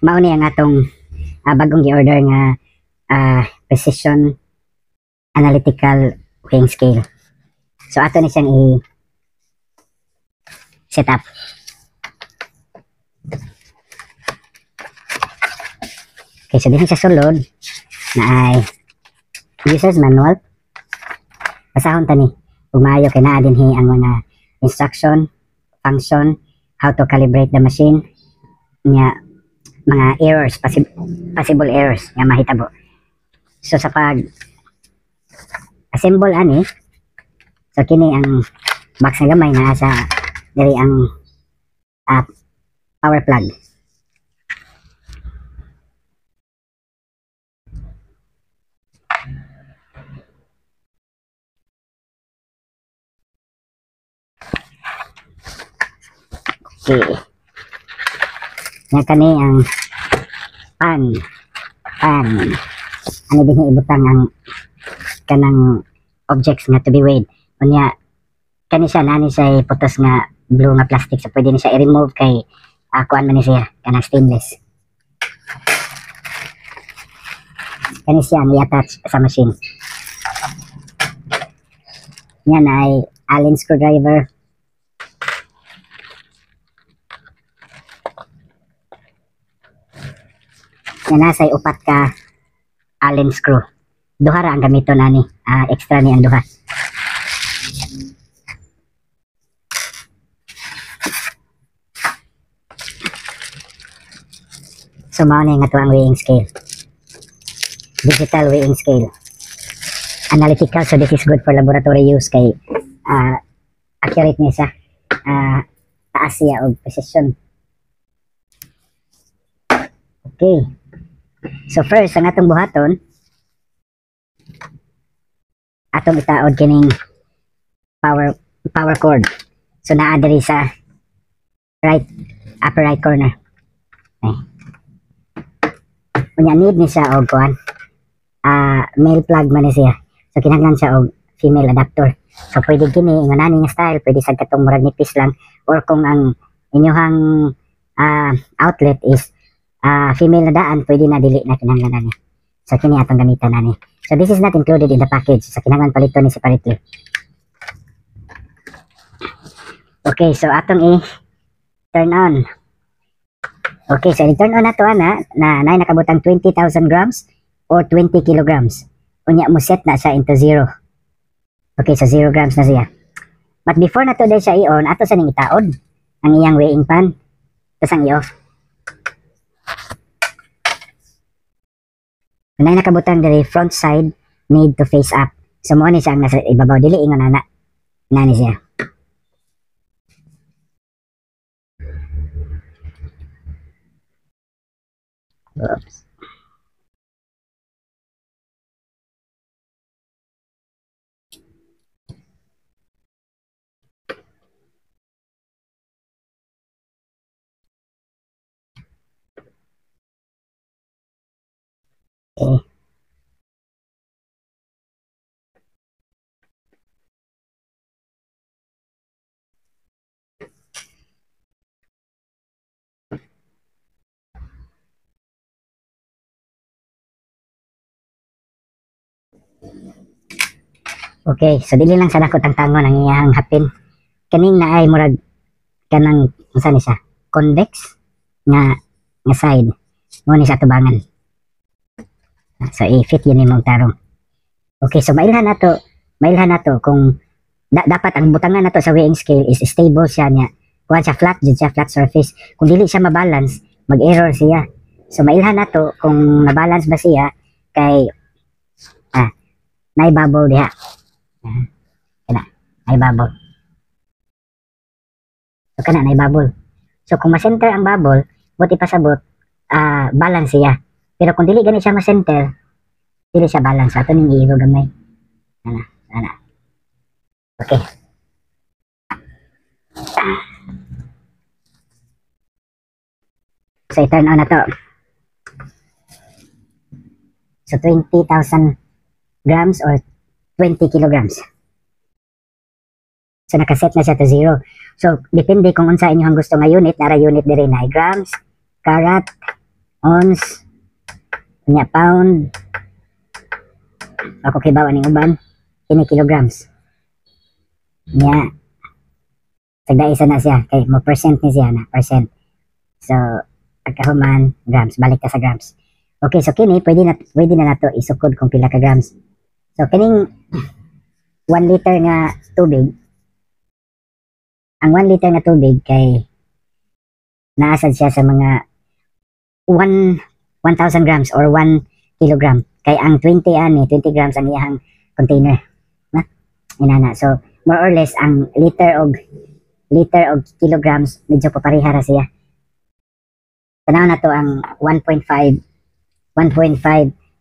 mao ni ang atong bagong gi-order nga precision analytical weighing scale. So ato ni siyang i-set up. Okay, so din sa sulod na ay user's manual. Basahon tani ug maayo kay naa dinhi ang mga instruction, function, how to calibrate the machine, nga mga errors, possible errors nga mahitabo. So sa pag assemble ani, so kini ang box nga gamay na sa diri ang power plug. Okay. Nga kani ang pan. Ano din ibutang ang kanang objects nga to be weighed. Unya kani siya nani siya putos nga blue nga plastic, so pwede ni siya i-remove kay kuan man ni siya kanang stainless. Kani siya ang i-attach sa machine. Yan ay Allen screwdriver. Yan nasa upat ka Allen screw. Duha ra ang gamito nani, extra ni ang duha. So mao ni nga tuang weighing scale. Digital weighing scale. Analytical, so this is good for laboratory use kay accurate ni sa taas siya og precision. Okay. So first, ang atong buhaton, atong itaod kining power cord. So naa diri sa upper right corner. Okay. Unya need ni siya og kuan, male plug man ni siya. So kinahanglan siya og female adapter. So pwede kini nga nani nga style, pwede sa katong murag nipis lang, or kung ang inyohang outlet is female na daan, pwede na dili na kinahanglan niya. So kini atong gamitan nani. So this is not included in the package. So kinahanglan palito ni separately. Okay, so atong i-turn on. Okay, so i-turn on na to na nakabutang 20,000 grams or 20 kilograms. Unya mo set na siya into 0. Okay, so 0 grams na siya. But before na to dahil siya i-on, ato sa ning itaod ang iyang weighing pan. Tapos ang i-off. Kung nakabutang diri front side need to face up. So mo ni siya ang nasa ibabaw, dili ingon nani siya. Oops. Okay. Okay, so dili lang sa dako tangtangon ang iyang hapin. Kaning naay murag kanang unsa ni siya? Convex nga side. Mo ni sa tubangan. So i-fit yun imong tarong. Okay, so mailhan nato kung dapat ang butangan nato sa weighing scale is stable siya niya. Kuan siya flat surface. Kung dili siya mabalance, mag-error siya. So mailhan nato kung na-balance ba siya kay nay bubble diha. Nay bubble. So kana nay bubble. So kung ma-center ang bubble, buti pasabot balance siya. Pero kung dili gani siya ma-center, dili siya balance. Ato ning i-iro gamay. Ana. Okay. So i-turn on na to. So 20,000 grams or 20 kilograms. So nakaset na siya to 0. So depende kung unsa inyong gusto nga unit, nara unit diri na grams, karat, ounce, nya pound, ako kibaw aning uban, kini kilograms. Nya, tagda isa na siya, kay mo percent ni siya na, percent. So, pagkahuman, grams, balik ka sa grams. Okay, so kini, pwede na nato isukod kung pila ka grams. So, kining 1 liter nga tubig, ang 1 liter nga tubig kay naasad siya sa mga 1,000 grams or 1 kilogram. Kay ang 20 grams ang iyang container. Na? Inana. So, more or less, ang liter og kilograms, medyo paparihara siya. Tanaw na to ang 1.5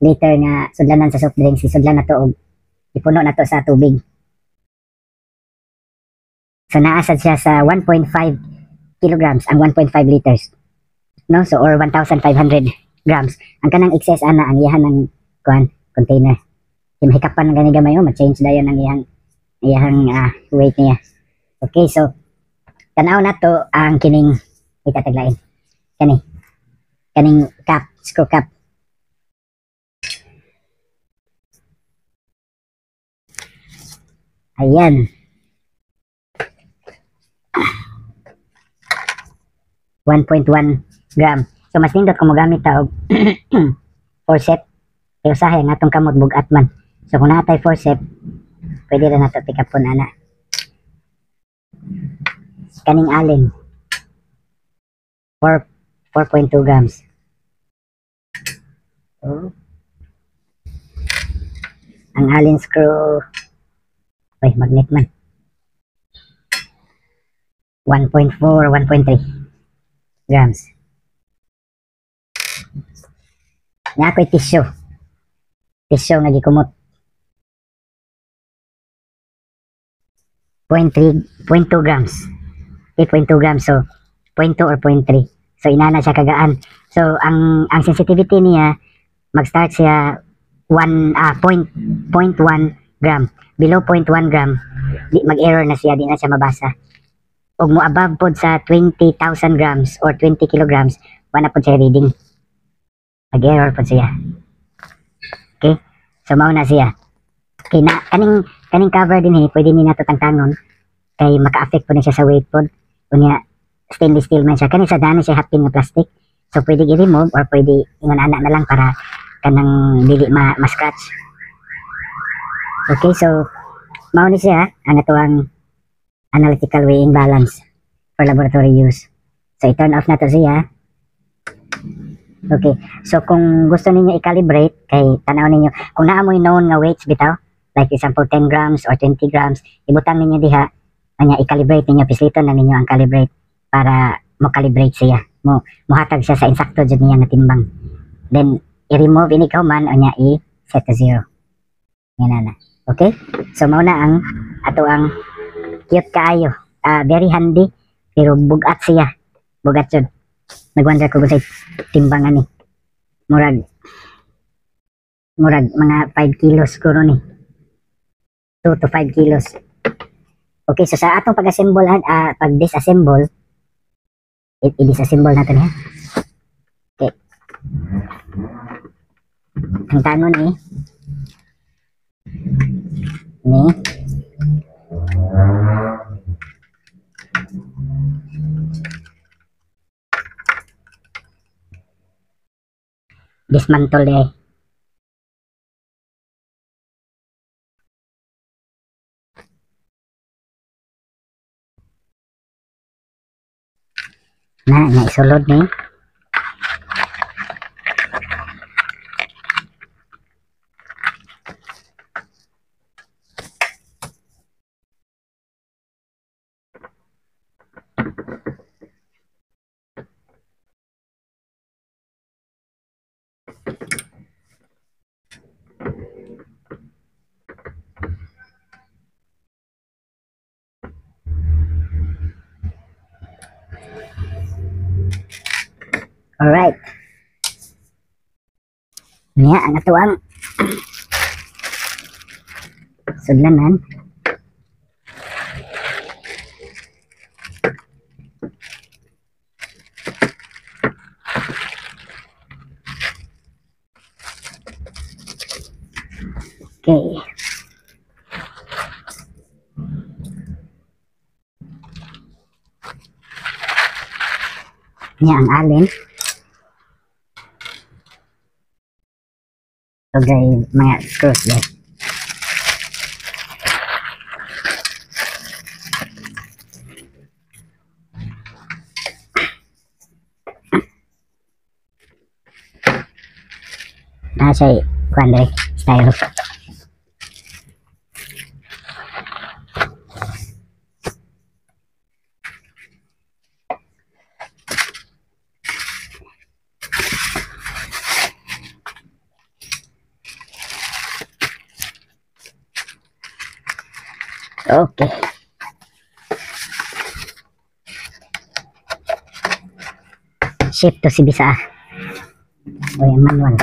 liter nga sudlanan sa soft drinks, sudlan na to og ipuno na to sa tubig. So naasad siya sa 1.5 kilograms ang 1.5 liters. No, so or 1,500 grams. Ang kanang excess ana ang iyahan ng container. Kung hikapan ng gani gamay ma-change dayon ang iyang weight niya. Okay, so tanaw na to ang kining itataglain. Kaning cap, screw cap. Ayan. 1.1 gram. So mas nindot kung magamit ta og forceps. Pero sahay nga atong kamot bugat man. So kung natay forceps, pwede ra nato pikapon ana. Kaning alin 4.2 grams. So, ang allen screw magnet man 1.4 1.3 grams. Nga ako'y tissue nga gikumot 0.2 grams. 8.2 grams, so 0.2 or 0.3. So inana siya kagaan. So ang sensitivity niya mag-start siya 0.1 gram. Below 0.1 gram, mag-error na siya, di na siya mabasa. Og mo above pod sa 20,000 grams or 20 kilograms, wala pod siya reading. Mag-error pod siya. Okay? So mao na siya. Okay, na kaning cover din pwede ni nato tangtangon kay maka-affect po na siya sa weight pod. Unya stainless steel man siya. Kani sa dano siya hapin nga plastic. So pwede i-remove or pwede ingon ana na lang para kanang dili ma-scratch. Okay, so mao ni siya ang atuang analytical weighing balance for laboratory use. So i-turn off na to siya. Okay, so kung gusto ninyo i-calibrate kay tanaw ninyo kung naamoy known nga weights bitaw, like example 10 grams or 20 grams, ibutang ninyo diha anya i-calibrate ninyo, pisliton na ninyo ang calibrate para mo calibrate siya, mo hatag siya sa insakto jud niya nga timbang. Then i-remove ini man anya i-set to 0. Yan na. Okay? So mao na ang ato ang cute kaayo. Very handy pero bugat siya. Bugat jud. Nagwonder ko sa timbangan ni. Murag mga 5 kilos siguro ni. 2 to 5 kilos. Okay, so sa atong pag-assemble pag-disassemble, i-disassemble natin ha. Okay. Ang tanong ni dismantle na isulod ni alright. Niya, ang atuang sudlanan. Okay. Niya ang alin. Okay, mga screws guys. Siya kuan dere styro. Okay. Shift to si bisa. O yung manual.